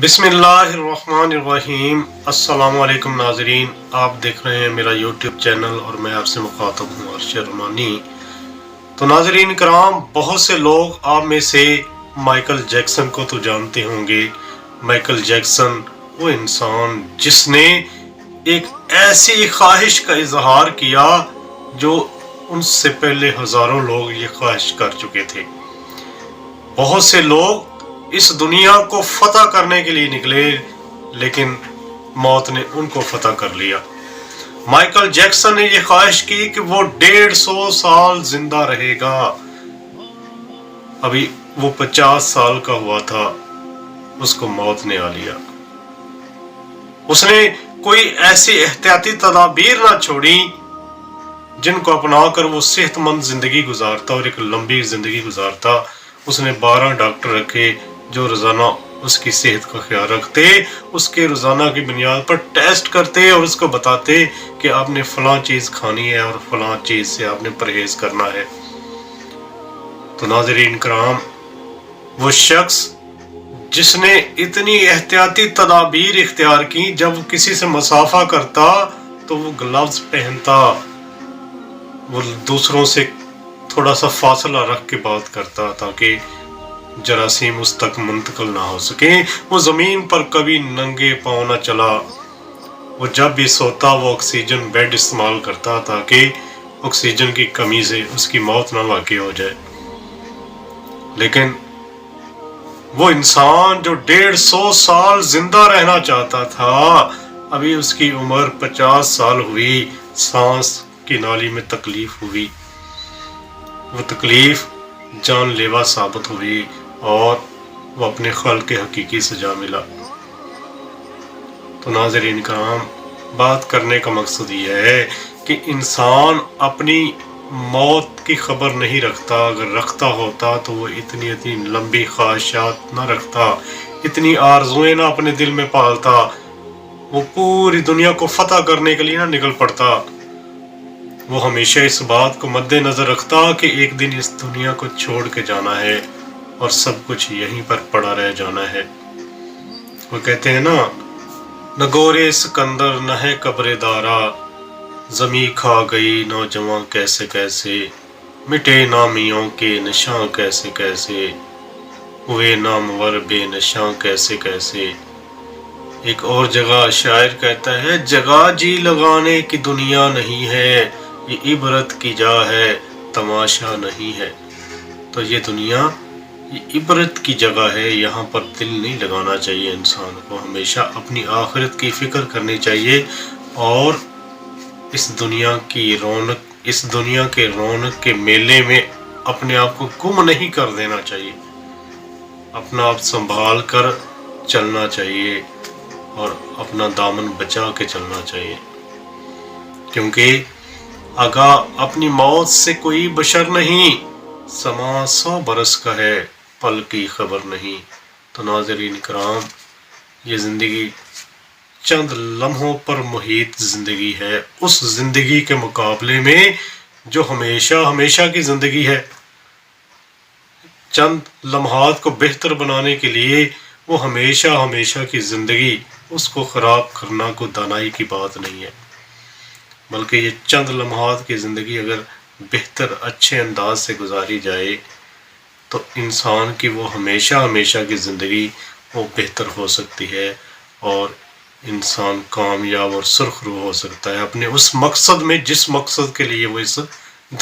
بسم اللہ الرحمن الرحیم۔ السلام علیکم ناظرین، آپ دیکھ رہے ہیں میرا یوٹیوب چینل اور میں آپ سے مخاطب ہوں ارشد رحمانی۔ تو ناظرین کرام، بہت سے لوگ آپ میں سے مائیکل جیکسن کو تو جانتے ہوں گے۔ مائیکل جیکسن وہ انسان جس نے ایک ایسی خواہش کا اظہار کیا جو ان سے پہلے ہزاروں لوگ یہ خواہش کر چکے تھے۔ بہت سے لوگ اس دنیا کو فتح کرنے کے لیے نکلے لیکن موت نے ان کو فتح کر لیا۔ مائیکل جیکسن نے یہ خواہش کی کہ وہ 150 سال زندہ رہے گا۔ ابھی وہ 50 سال کا ہوا تھا، اس کو موت نے آ لیا۔ اس نے کوئی ایسی احتیاطی تدابیر نہ چھوڑی جن کو اپنا کر وہ صحت مند زندگی گزارتا اور ایک لمبی زندگی گزارتا۔ اس نے 12 ڈاکٹر رکھے جو روزانہ اس کی صحت کا خیال رکھتے، اس کے روزانہ کی بنیاد پر ٹیسٹ کرتے اور اس کو بتاتے کہ آپ نے فلاں چیز کھانی ہے اور فلاں چیز سے آپ نے پرہیز کرنا ہے۔ تو ناظرین کرام، وہ شخص جس نے اتنی احتیاطی تدابیر اختیار کی، جب کسی سے مصافحہ کرتا تو وہ گلوز پہنتا، وہ دوسروں سے تھوڑا سا فاصلہ رکھ کے بات کرتا تاکہ جراثیم اس تک منتقل نہ ہو سکیں۔ وہ زمین پر کبھی ننگے پاؤں نہ چلا۔ وہ جب بھی سوتا وہ آکسیجن بیڈ استعمال کرتا تاکہ آکسیجن کی کمی سے اس کی موت نہ واقع ہو جائے۔ لیکن وہ انسان جو 150 سال زندہ رہنا چاہتا تھا، ابھی اس کی عمر 50 سال ہوئی، سانس کی نالی میں تکلیف ہوئی، وہ تکلیف جان لیوا ثابت ہوئی اور وہ اپنے خالق کے حقیقی سجا ملا۔ تو ناظرین کرام، بات کرنے کا مقصد یہ ہے کہ انسان اپنی موت کی خبر نہیں رکھتا۔ اگر رکھتا ہوتا تو وہ اتنی لمبی خواہشات نہ رکھتا، اتنی آرزویں نہ اپنے دل میں پالتا، وہ پوری دنیا کو فتح کرنے کے لیے نہ نکل پڑتا۔ وہ ہمیشہ اس بات کو مد نظر رکھتا کہ ایک دن اس دنیا کو چھوڑ کے جانا ہے اور سب کچھ یہیں پر پڑا رہ جانا ہے۔ وہ کہتے ہیں نا، نہ گورے سکندر نہ ہے قبر دارا، زمیں کھا گئی نوجواں کیسے کیسے، مٹے نامیوں کے نشاں کیسے کیسے، ہوئے نامور بے نشاں کیسے کیسے۔ ایک اور جگہ شاعر کہتا ہے، جگہ جی لگانے کی دنیا نہیں ہے، یہ عبرت کی جا ہے تماشا نہیں ہے۔ تو یہ دنیا یہ عبرت کی جگہ ہے، یہاں پر دل نہیں لگانا چاہیے۔ انسان کو ہمیشہ اپنی آخرت کی فکر کرنی چاہیے اور اس دنیا کے رونق کے میلے میں اپنے آپ کو گم نہیں کر دینا چاہیے، اپنا آپ سنبھال کر چلنا چاہیے اور اپنا دامن بچا کے چلنا چاہیے، کیونکہ آگاہ اپنی موت سے کوئی بشر نہیں، سما 100 برس کا ہے پل کی خبر نہیں۔ تو ناظرین کرام، یہ زندگی چند لمحوں پر محیط زندگی ہے، اس زندگی کے مقابلے میں جو ہمیشہ ہمیشہ کی زندگی ہے۔ چند لمحات کو بہتر بنانے کے لیے وہ ہمیشہ ہمیشہ کی زندگی، اس کو خراب کرنا کوئی دانائی کی بات نہیں ہے، بلکہ یہ چند لمحات کی زندگی اگر بہتر اچھے انداز سے گزاری جائے تو انسان کی وہ ہمیشہ ہمیشہ کی زندگی وہ بہتر ہو سکتی ہے اور انسان کامیاب اور سرخرو ہو سکتا ہے اپنے اس مقصد میں جس مقصد کے لیے وہ اس